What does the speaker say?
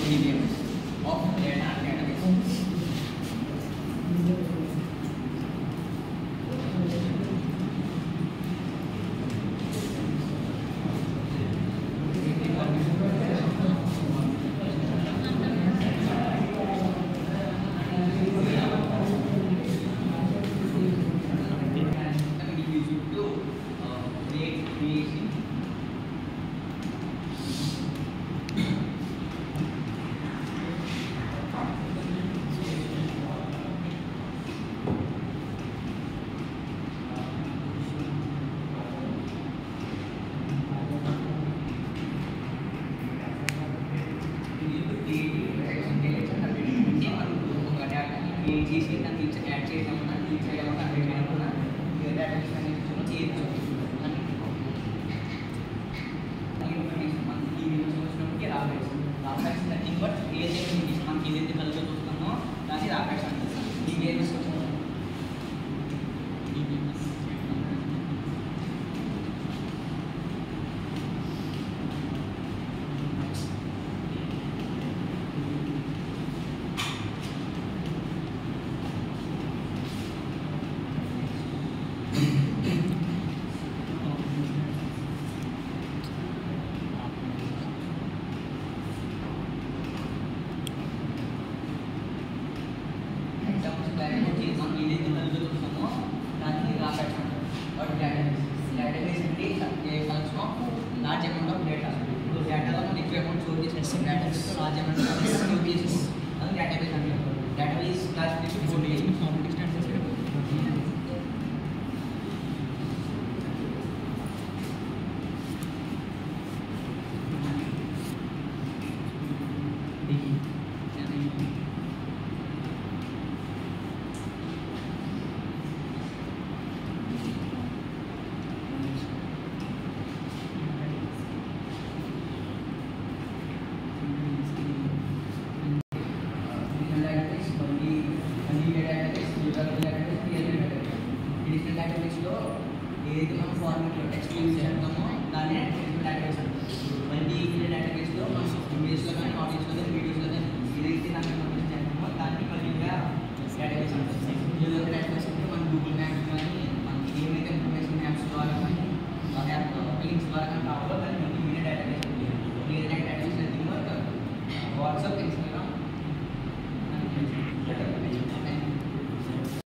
DBMS of data database. Large amount of data. So data lo man ఎక్కువ amount store చేసి database లో large amount of data store చేసి అది database అంటారు. Database classification 4 formatting start చేసేటప్పుడు ఏదైతే మనం ఫార్మాట్లో టెక్స్ట్ యూజ్ చేస్తామో దాన్ని డేటాబేస్ అంటాం. మళ్ళీ డేటాబేస్లో మనం ఇమేజ్లో కానీ ఆడియోస్లో కానీ వీడియోస్లో కానీ ఏదైతే దానికి సంబంధించి చేస్తామో దాన్ని మళ్ళీ డేటాబేస్ అంటాం.